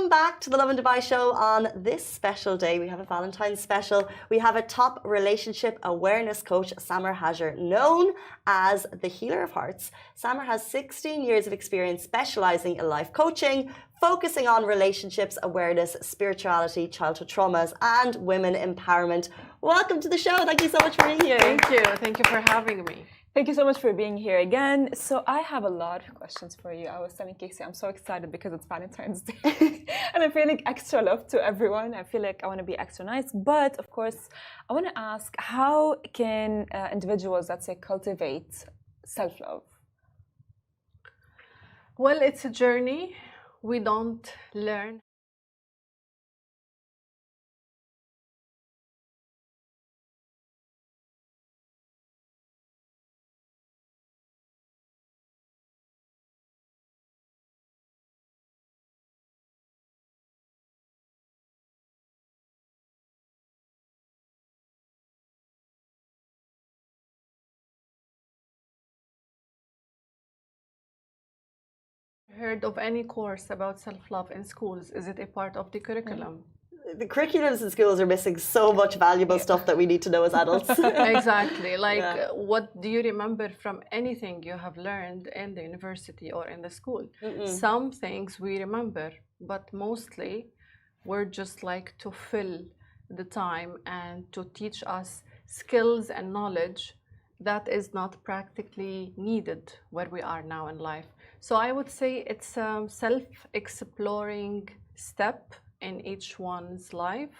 Welcome back to the Love and Dubai show. On this special day, we have a Valentine special. We have a top relationship awareness coach, Samar Hajar, known as the Healer of Hearts. Samar has 16 years of experience specializing in life coaching, focusing on relationships awareness, spirituality, childhood traumas, and women empowerment. Welcome to the show. Thank you so much for being here. Thank you. Thank you for having me. Thank you so much for being here again. So I have a lot of questions for you. I was telling Casey, I'm so excited because it's Valentine's Day. And I'm feeling extra love to everyone. I feel like I want to be extra nice. But of course, I want to ask, how can individuals, let's say, cultivate self-love? Well, it's a journey. We don't learn. Heard of any course about self-love in schools? Is it a part of the curriculum? The curriculums in schools are missing so much valuable stuff that we need to know as adults. Exactly. Like, Yeah. what do you remember from anything you have learned in the university or in the school? Some things we remember, but mostly we're just like to fill the time and to teach us skills and knowledge that is not practically needed where we are now in life. So I would say it's a self-exploring step in each one's life.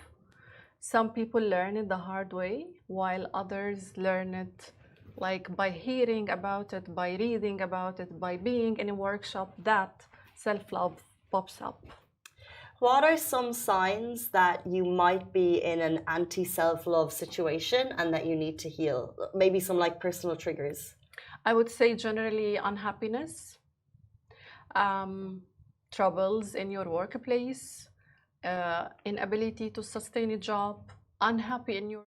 Some people learn it the hard way, while others learn it like by hearing about it, by reading about it, by being in a workshop that self-love pops up. What are some signs that you might be in an anti-self-love situation and that you need to heal? Maybe some like personal triggers. I would say generally unhappiness, troubles in your workplace, inability to sustain a job, unhappy in your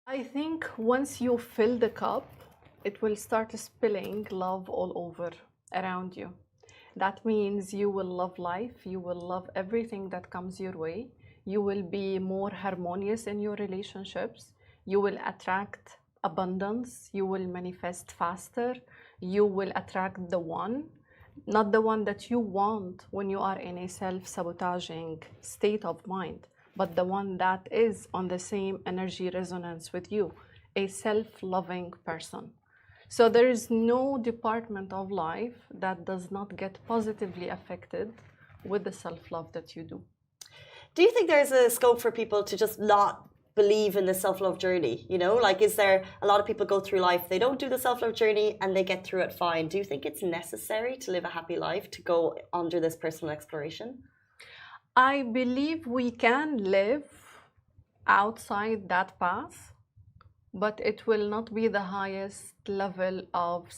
I think once you fill the cup, it will start spilling love all over around you. That means you will love life, you will love everything that comes your way, you will be more harmonious in your relationships, you will attract abundance, you will manifest faster, you will attract the one, not the one that you want when you are in a self-sabotaging state of mind, but the one that is on the same energy resonance with you, a self-loving person. So there is no department of life that does not get positively affected with the self-love that you do. Do you think there's a scope for people to just not believe in the self-love journey? You know, like, is there a lot of people go through life, they don't do the self-love journey and they get through it fine. Do you think it's necessary to live a happy life to go under this personal exploration? I believe we can live outside that path, but it will not be the highest level of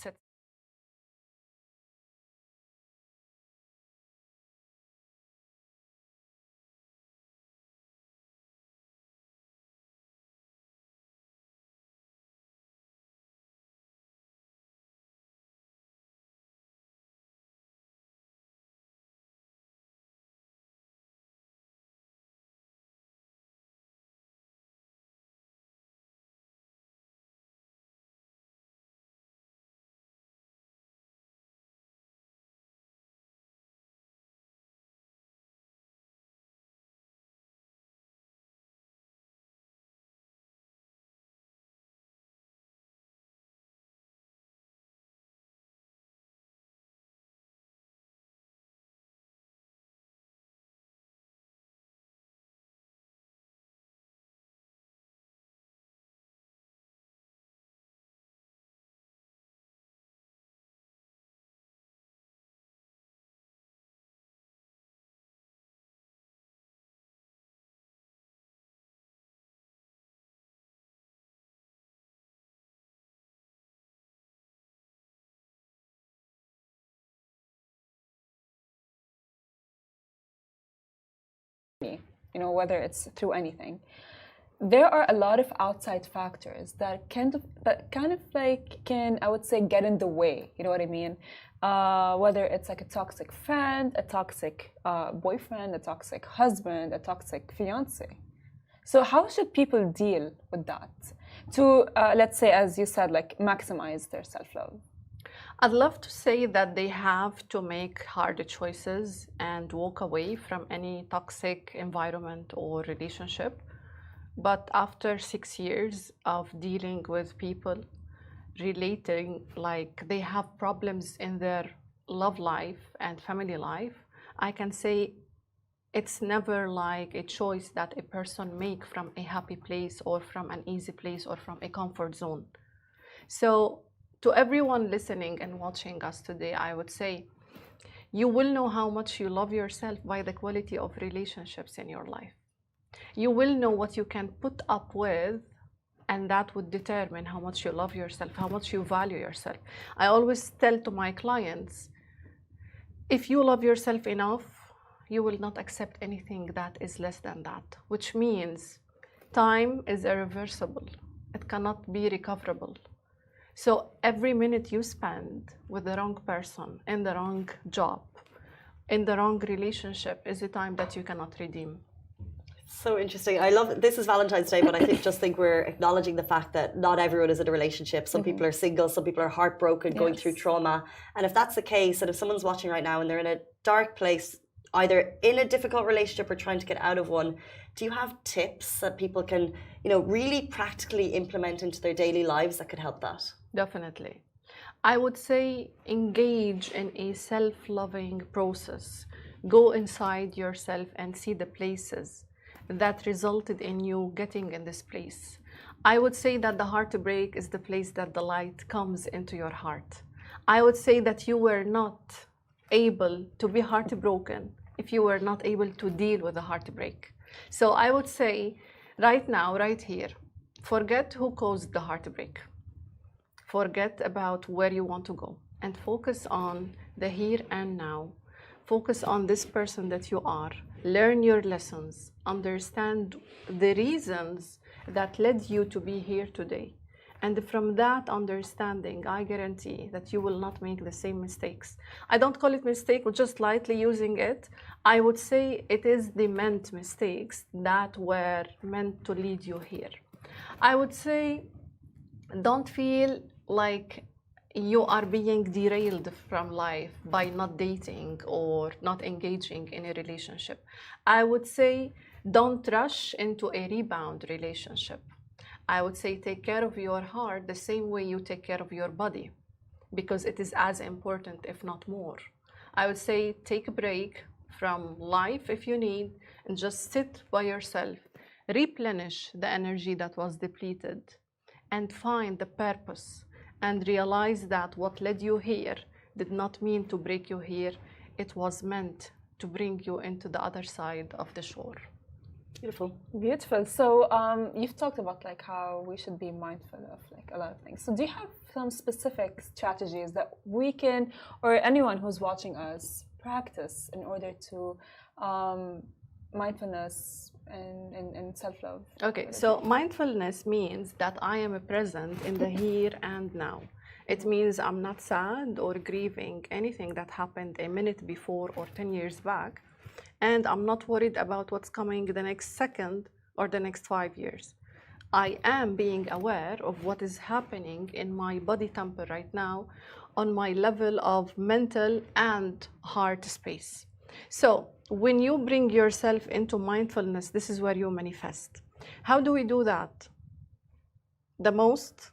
you know, whether it's through anything, there are a lot of outside factors that kind of like can, I would say, get in the way. You know what I mean? Whether it's like a toxic friend, a toxic boyfriend, a toxic husband, a toxic fiance. So how should people deal with that to, let's say, as you said, like maximize their self-love? I'd love to say that they have to make hard choices and walk away from any toxic environment or relationship. But after 6 years of dealing with people relating, like they have problems in their love life and family life, I can say it's never like a choice that a person make from a happy place or from an easy place or from a comfort zone. So to everyone listening and watching us today, I would say you will know how much you love yourself by the quality of relationships in your life. You will know what you can put up with, and that would determine how much you love yourself, how much you value yourself. I always tell to my clients, if you love yourself enough, you will not accept anything that is less than that, which means time is irreversible. It cannot be recoverable. So every minute you spend with the wrong person, in the wrong job, in the wrong relationship is a time that you cannot redeem. So interesting. I love this is Valentine's Day, but I just think we're acknowledging the fact that not everyone is in a relationship. Some people are single, some people are heartbroken, going through trauma. And if that's the case, and if someone's watching right now and they're in a dark place, either in a difficult relationship or trying to get out of one, do you have tips that people can, really practically implement into their daily lives that could help that? Definitely. I would say engage in a self-loving process. Go inside yourself and see the places that resulted in you getting in this place. I would say that the heartbreak is the place that the light comes into your heart. I would say that you were not able to be heartbroken if you were not able to deal with the heartbreak. So I would say right now, right here, forget who caused the heartbreak. Forget about where you want to go and focus on the here and now. Focus on this person that you are. Learn your lessons. Understand the reasons that led you to be here today. And from that understanding, I guarantee that you will not make the same mistakes. I don't call it mistake, but just lightly using it. I would say it is the meant mistakes that were meant to lead you here. I would say don't feel like you are being derailed from life by not dating or not engaging in a relationship. I would say don't rush into a rebound relationship. I would say take care of your heart the same way you take care of your body, because it is as important, if not more. I would say take a break from life if you need and just sit by yourself, replenish the energy that was depleted, and find the purpose. And realize that what led you here did not mean to break you here. It was meant to bring you into the other side of the shore. Beautiful. Beautiful. So you've talked about like how we should be mindful of like a lot of things. So do you have some specific strategies that we can, or anyone who's watching us, practice in order to mindfulness and self-love? Okay, so mindfulness means that I am present in the here and now. It means I'm not sad or grieving anything that happened a minute before or 10 years back, and I'm not worried about what's coming the next second or the next 5 years. I am being aware of what is happening in my body temper right now on my level of mental and heart space. So when you bring yourself into mindfulness, this is where you manifest. How do we do that? The most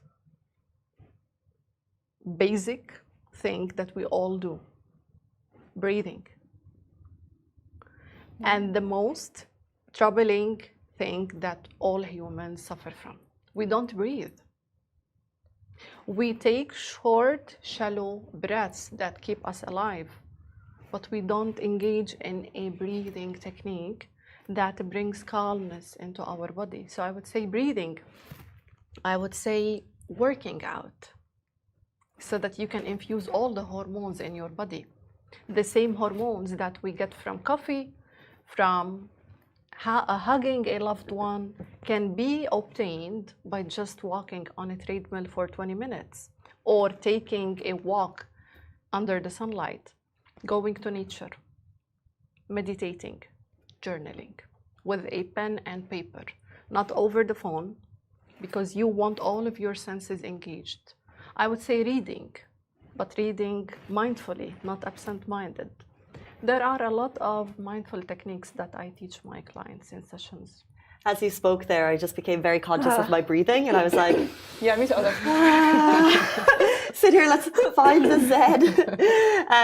basic thing that we all do, breathing. And the most troubling thing that all humans suffer from. We don't breathe. We take short, shallow breaths that keep us alive, but we don't engage in a breathing technique that brings calmness into our body. So I would say breathing. I would say working out so that you can infuse all the hormones in your body. The same hormones that we get from coffee, from Hugging a loved one can be obtained by just walking on a treadmill for 20 minutes or taking a walk under the sunlight, going to nature, meditating, journaling with a pen and paper, not over the phone, because you want all of your senses engaged. I would say reading, but reading mindfully, not absent-minded. There are a lot of mindful techniques that I teach my clients in sessions. As you spoke there, I just became very conscious of my breathing, and I was like, Yeah, me too. sit here, let's find the Zen.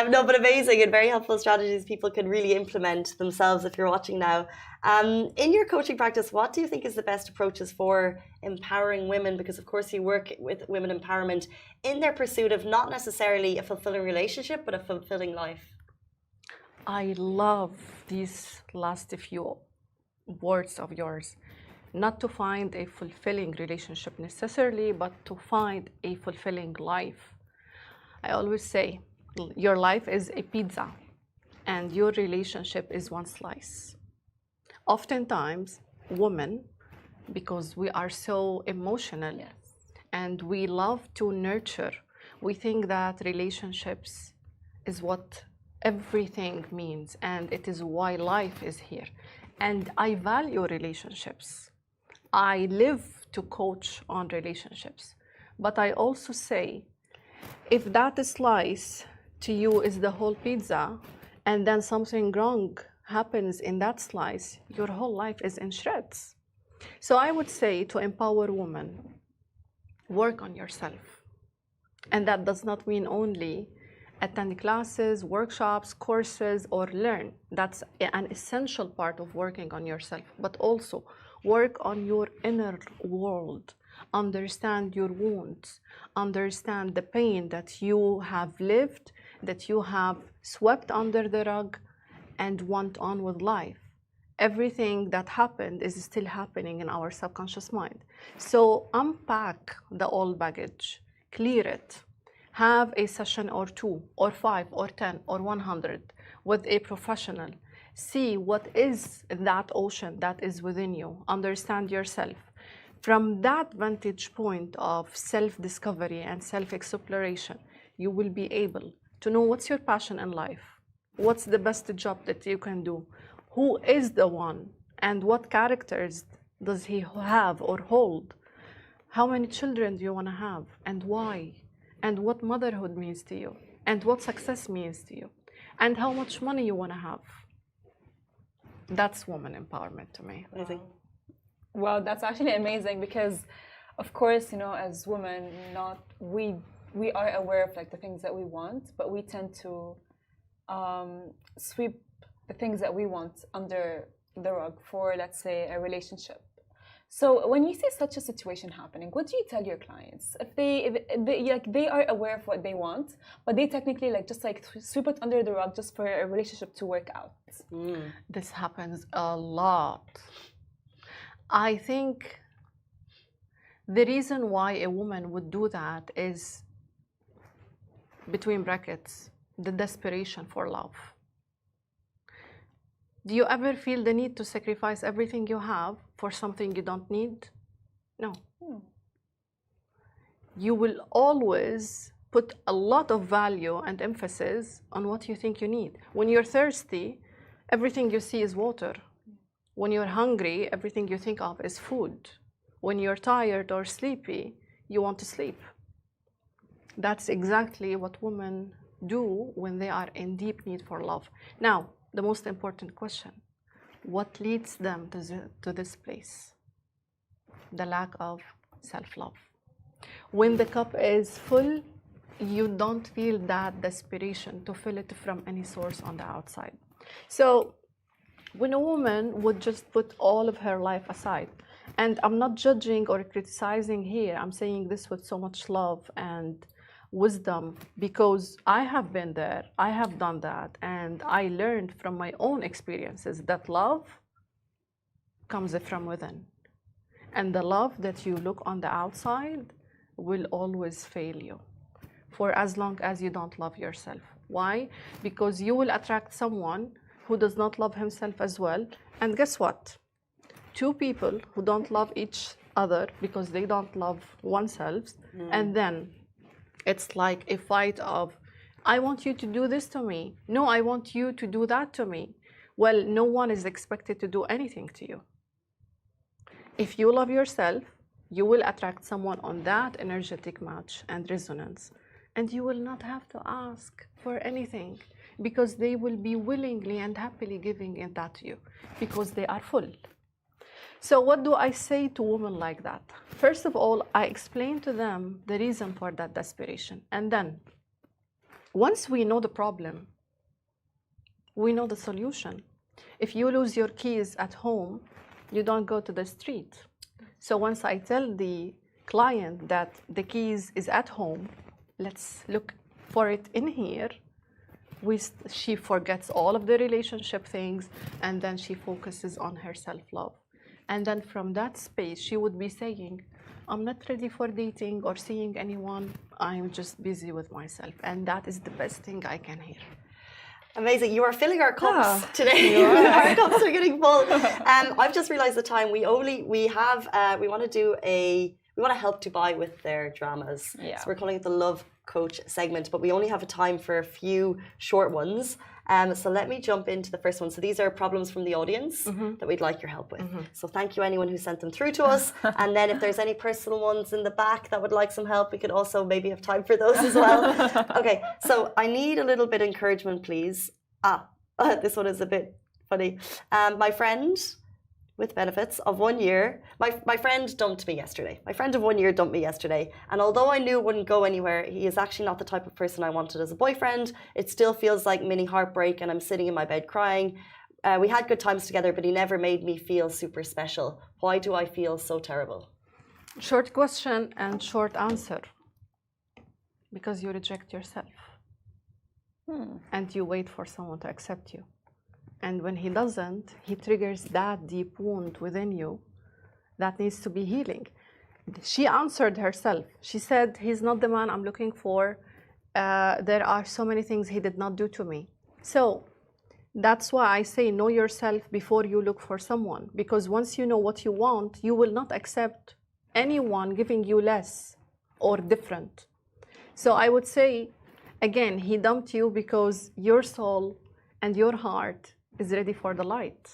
No, but amazing and very helpful strategies people can really implement themselves if you're watching now. In your coaching practice, what do you think is the best approaches for empowering women? Because, of course, you work with women empowerment in their pursuit of not necessarily a fulfilling relationship, but a fulfilling life. I love these last few words of yours. Not to find a fulfilling relationship necessarily, but to find a fulfilling life. I always say your life is a pizza and your relationship is one slice. Oftentimes, women, because we are so emotional and we love to nurture, we think that relationships is what everything means and it is why life is here. And I value relationships. I live to coach on relationships. But I also say, if that slice to you is the whole pizza, and then something wrong happens in that slice, your whole life is in shreds. So I would say to empower women, work on yourself. And that does not mean only attend classes, workshops, courses, or learn. That's an essential part of working on yourself, but also work on your inner world. Understand your wounds, understand the pain that you have lived, that you have swept under the rug and went on with life. Everything that happened is still happening in our subconscious mind. So unpack the old baggage, clear it. Have a session or 2 or 5 or 10 or 100 with a professional. See what is that ocean that is within you. Understand yourself. From that vantage point of self-discovery and self-exploration, you will be able to know what's your passion in life, what's the best job that you can do, who is the one, and what characters does he have or hold, how many children do you want to have, and why, and what motherhood means to you, and what success means to you, and how much money you want to have. That's woman empowerment to me. Amazing. Well, that's actually amazing because, of course, you know, as women, we are aware of like the things that we want, but we tend to sweep the things that we want under the rug for, let's say, a relationship. So when you see such a situation happening, what do you tell your clients? If they are aware of what they want, but they technically just sweep it under the rug just for a relationship to work out? This happens a lot. I think the reason why a woman would do that is, between brackets, the desperation for love. Do you ever feel the need to sacrifice everything you have for something you don't need? No. You will always put a lot of value and emphasis on what you think you need. When you're thirsty, everything you see is water. When you're hungry, everything you think of is food. When you're tired or sleepy, you want to sleep. That's exactly what women do when they are in deep need for love. Now, the most important question, what leads them to this place? The lack of self-love. When the cup is full, you don't feel that desperation to fill it from any source on the outside. So when a woman would just put all of her life aside, and I'm not judging or criticizing here, I'm saying this with so much love and wisdom, because I have been there, I have done that, and I learned from my own experiences that love comes from within. And the love that you look on the outside will always fail you, for as long as you don't love yourself. Why? Because you will attract someone who does not love himself as well. And guess what? two people who don't love each other because they don't love oneself, and then it's like a fight of, I want you to do this to me. No, I want you to do that to me. Well, no one is expected to do anything to you. If you love yourself, you will attract someone on that energetic match and resonance, and you will not have to ask for anything because they will be willingly and happily giving it that to you because they are full. So what do I say to women like that? First of all, I explain to them the reason for that desperation. And then, once we know the problem, we know the solution. If you lose your keys at home, you don't go to the street. So once I tell the client that the keys is at home, let's look for it in here, she forgets all of the relationship things, and then she focuses on her self-love. And then from that space, she would be saying, I'm not ready for dating or seeing anyone. I'm just busy with myself. And that is the best thing I can hear. Amazing. You are filling our cups today. Our cups are getting full. I've just realized the time. We want to help Dubai with their dramas. Yeah. So we're calling it the Love Coach segment, but we only have time for a few short ones. So let me jump into the first one. So these are problems from the audience that we'd like your help with. So thank you anyone who sent them through to us. And then if there's any personal ones in the back that would like some help, we could also maybe have time for those as well. Okay, so I need a little bit of encouragement, please. This one is a bit funny. My friend with benefits of 1 year. My friend dumped me yesterday. My friend of 1 year dumped me yesterday. And although I knew it wouldn't go anywhere, he is actually not the type of person I wanted as a boyfriend. It still feels like mini heartbreak and I'm sitting in my bed crying. We had good times together, but he never made me feel super special. Why do I feel so terrible? Short question and short answer. Because you reject yourself. And you wait for someone to accept you. And when he doesn't, he triggers that deep wound within you that needs to be healing. She answered herself. She said, he's not the man I'm looking for. There are so many things he did not do to me. So that's why I say know yourself before you look for someone. Because once you know what you want, you will not accept anyone giving you less or different. So I would say, again, he dumped you because your soul and your heart is ready for the light.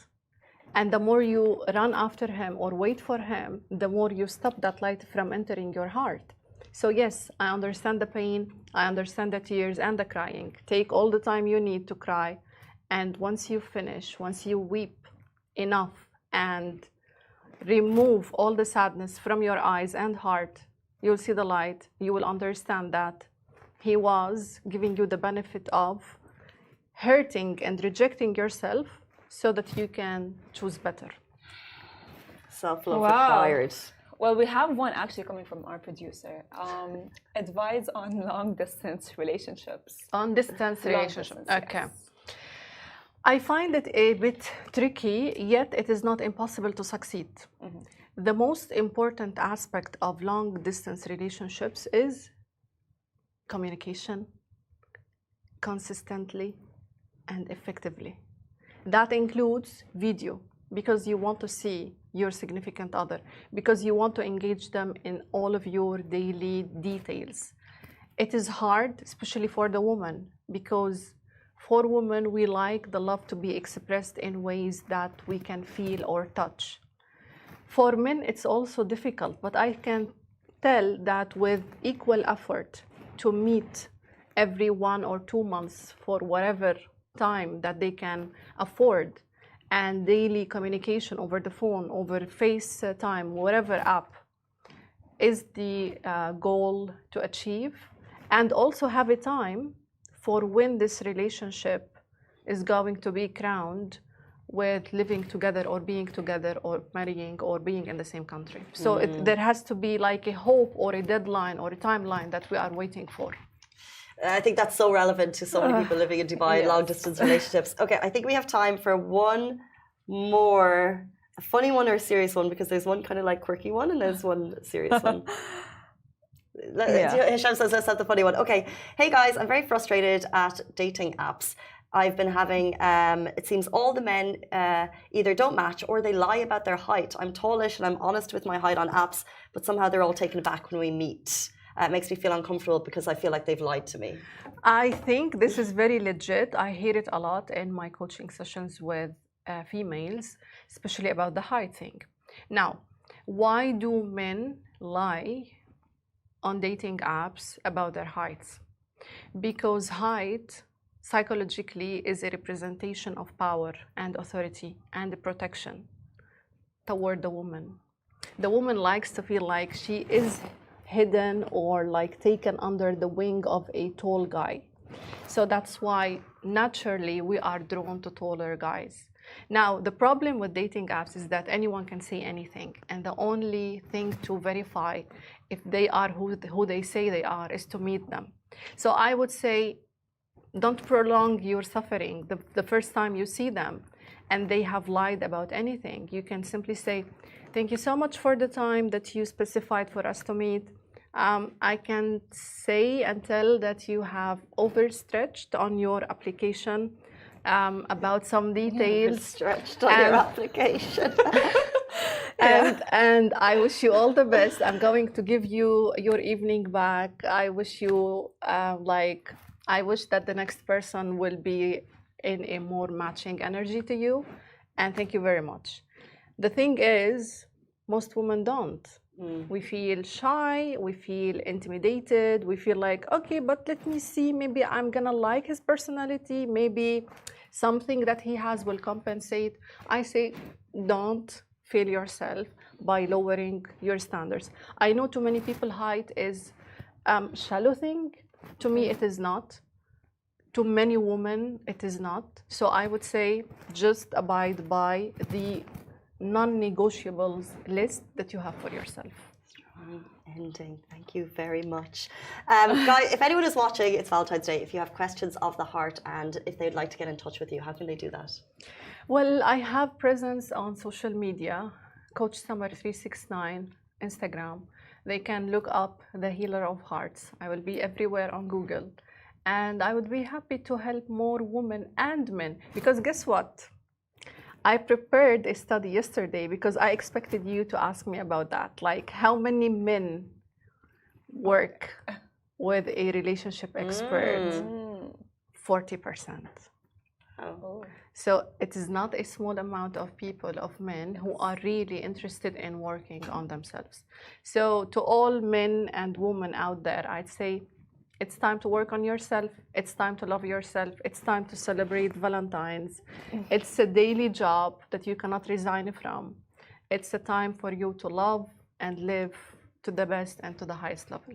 And the more you run after him or wait for him, the more you stop that light from entering your heart. So yes, I understand the pain, I understand the tears and the crying. Take all the time you need to cry. And once you finish, once you weep enough and remove all the sadness from your eyes and heart, you'll see the light. You will understand that he was giving you the benefit of hurting and rejecting yourself so that you can choose better. Self-love required. Well, we have one actually coming from our producer. Advice on long-distance relationships. On distance relationships. Okay. Yes. I find it a bit tricky, yet it is not impossible to succeed. The most important aspect of long-distance relationships is communication, consistently and effectively. That includes video, because you want to see your significant other, because you want to engage them in all of your daily details. It is hard, especially for the woman, because for women, we like the love to be expressed in ways that we can feel or touch. For men, it's also difficult, but I can tell that with equal effort to meet every 1 or 2 months for whatever time that they can afford, and daily communication over the phone, over FaceTime, whatever app, is the goal to achieve. And also have a time for when this relationship is going to be crowned with living together or being together or marrying or being in the same country. So there has to be like a hope or a deadline or a timeline that we are waiting for. I think that's so relevant to so many people living in Dubai, yes. long-distance relationships. Okay, I think we have time for one more, a funny one or a serious one, because there's one kind of like quirky one and there's one serious one. Hisham says, let's have the funny one. Okay, hey guys, I'm very frustrated at dating apps. I've been having, it seems all the men either don't match or they lie about their height. I'm tallish and I'm honest with my height on apps, but somehow they're all taken aback when we meet. It makes me feel uncomfortable because I feel like they've lied to me. I think this is very legit. I hear it a lot in my coaching sessions with females, especially about the height thing. Now, why do men lie on dating apps about their heights? Because height psychologically is a representation of power and authority and protection toward the woman. The woman likes to feel like she is hidden or like taken under the wing of a tall guy. So that's why naturally we are drawn to taller guys. Now, the problem with dating apps is that anyone can say anything, and the only thing to verify if they are who they say they are is to meet them. So I would say, don't prolong your suffering the first time you see them and they have lied about anything. You can simply say, thank you so much for the time that you specified for us to meet. I can say and tell that you have overstretched on your application about some details. Stretched on your application. And I wish you all the best. I'm going to give you your evening back. I wish you I wish that the next person will be in a more matching energy to you. And thank you very much. The thing is, most women don't. We feel shy, we feel intimidated, we feel like, okay, but let me see, maybe I'm gonna like his personality, maybe something that he has will compensate. I say, don't fail yourself by lowering your standards. I know too many people height is shallow thing. To me, it is not. To many women, it is not. So I would say just abide by the non-negotiables list that you have for yourself. Strong ending. Thank you very much. Guys, if anyone is watching, it's Valentine's Day. If you have questions of the heart and if they'd like to get in touch with you, how can they do that? Well, I have presence on social media, Coach Summer 369, Instagram. They can look up the Healer of Hearts. I will be everywhere on Google. And I would be happy to help more women and men. Because guess what? I prepared a study yesterday because I expected you to ask me about that. Like, how many men work with a relationship expert? 40%. Oh. So it is not a small amount of people, of men, who are really interested in working on themselves. So to all men and women out there, I'd say it's time to work on yourself. It's time to love yourself. It's time to celebrate Valentine's. It's a daily job that you cannot resign from. It's a time for you to love and live to the best and to the highest level.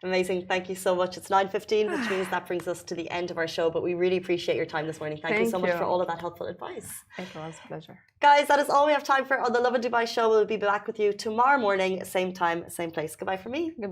Amazing. Thank you so much. It's 9:15, which means that brings us to the end of our show, but we really appreciate your time this morning. Thank you so much for all of that helpful advice. It was a pleasure. Guys, that is all we have time for on the Love in Dubai show. We'll be back with you tomorrow morning, same time, same place. Goodbye from me. Goodbye.